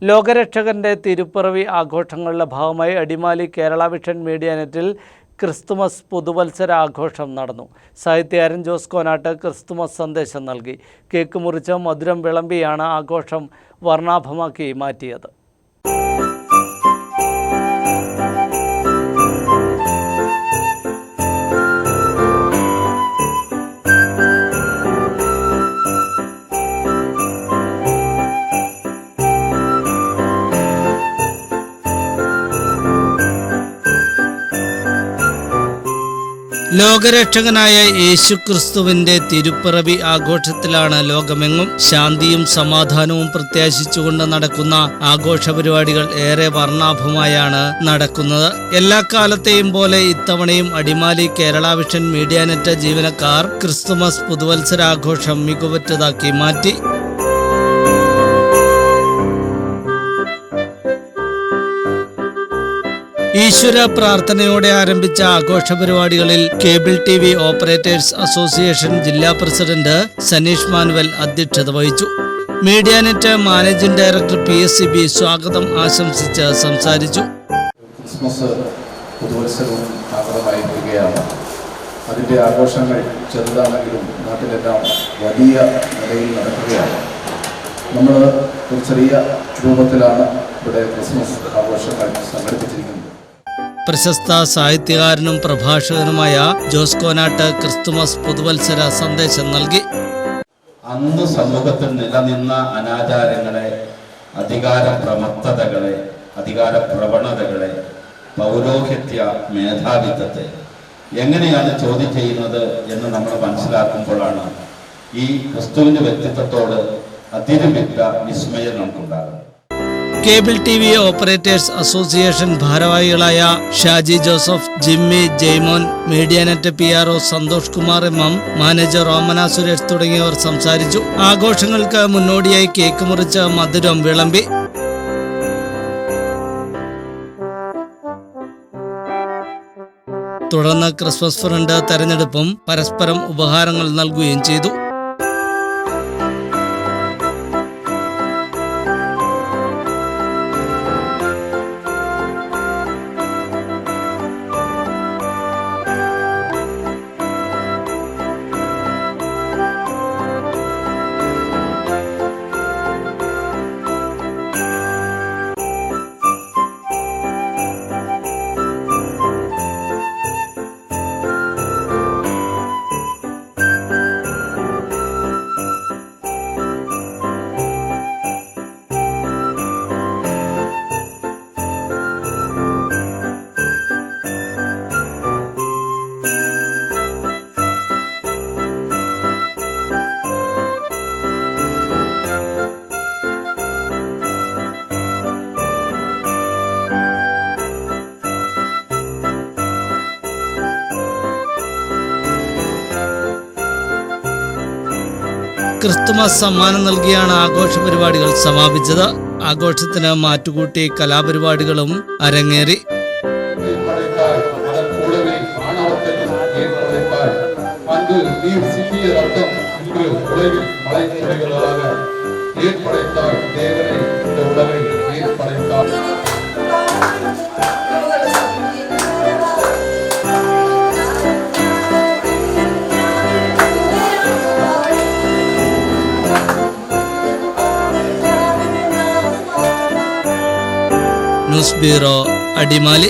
ലോകരക്ഷകന്റെ തിരുപ്പിറവി ആഘോഷങ്ങളുടെ ഭാഗമായി Adimali Kerala vision media നെറ്റിൽ ക്രിസ്തുമസ് പുതുവത്സര ആഘോഷം നടന്നു. സാഹിത്യകാരൻ ജോസ് കോനാട്ട് ക്രിസ്തുമസ് സന്ദേശം നൽകി. കേക്ക് മുറിച്ച് മധുരം വിളമ്പിയാണ് ആഘോഷം വർണ്ണാഭമാക്കി മാറ്റിയത്. ലോകരക്ഷകനായ യേശുക്രിസ്തുവിന്റെ തിരുപ്പിറവി ആഘോഷത്തിലാണ് ലോകമെങ്ങും ശാന്തിയും സമാധാനവും പ്രത്യാശിച്ചുകൊണ്ട് നടക്കുന്ന ആഘോഷ പരിപാടികൾ ഏറെ വർണ്ണാഭമായാണ് നടക്കുന്നത്. എല്ലാ കാലത്തെയും പോലെ ഇത്തവണയും Adimali Kerala vision media net ജീവനക്കാർ ക്രിസ്തുമസ് പുതുവത്സരാഘോഷം മികവുറ്റതാക്കി മാറ്റി. ഈശ്വര പ്രാർത്ഥനയോടെ ആരംഭിച്ച ആഘോഷ പരിപാടികളിൽ കേബിൾ TV ഓപ്പറേറ്റേഴ്സ് അസോസിയേഷൻ ജില്ലാ പ്രസിഡന്റ് സനീഷ് മാനുവൽ അധ്യക്ഷത വഹിച്ചു. Media net managing director PSCB സ്വാഗതം ആശംസിച്ച് സംസാരിച്ചു. ക്രിസ്മസ് പുതുവത്സരവും ആഗതമായിരിക്കുകയാണ്. അതിൻ്റെ ആഘോഷങ്ങൾ ചെറുതാണെങ്കിലും നാട്ടിലെല്ലാം വലിയ നിലയിൽ നടക്കുകയാണ്. നമ്മൾ ഒരു ചെറിയ രൂപത്തിലാണ് ഇവിടെ ക്രിസ്മസ് ആഘോഷങ്ങൾ സംഘടിപ്പിച്ചിരിക്കുന്നത്. പ്രശസ്ത സാഹിത്യകാരനും പ്രഭാഷകനുമായ ജോസ് കോനാട്ട് ക്രിസ്തുമസ് പുതുവത്സര സന്ദേശം നൽകി. അന്ന് സമൂഹത്തിൽ നിലനിന്ന അനാചാരങ്ങളെ, അധികാര പ്രമത്തതകളെ, അധികാര പ്രവണതകളെ, പൗരോഹിത്യ മേധാവിത്വത്തെ എങ്ങനെയാണ് ചോദ്യം ചെയ്യുന്നത് എന്ന് നമ്മൾ മനസ്സിലാക്കുമ്പോഴാണ് ഈ ക്രിസ്തുവിന്റെ വ്യക്തിത്വത്തോട് അതിരുവിട്ട വിസ്മയം നമുക്കുണ്ടാകുന്നത്. കേബിൾ TV ഓപ്പറേറ്റേഴ്സ് അസോസിയേഷൻ ഭാരവാഹികളായ Shaji Joseph, Jimmy, Jaimon, media net PRO Santhosh Kumar MM, manager Omana Suresh തുടങ്ങിയവർ സംസാരിച്ചു. ആഘോഷങ്ങൾക്ക് മുന്നോടിയായി കേക്ക് മുറിച്ച് മധുരം വിളമ്പി. തുടർന്ന് ക്രിസ്മസ് ഫ്രണ്ട് തെരഞ്ഞെടുപ്പും പരസ്പരം ഉപഹാരങ്ങൾ നൽകുകയും ചെയ്തു. ക്രിസ്തുമസ് സമ്മാനം നൽകിയാണ് ആഘോഷ പരിപാടികൾ സമാപിച്ചത്. ആഘോഷത്തിന് മാറ്റുകൂട്ടി കലാപരിപാടികളും அரங்கேறி. News bureau, Adimali.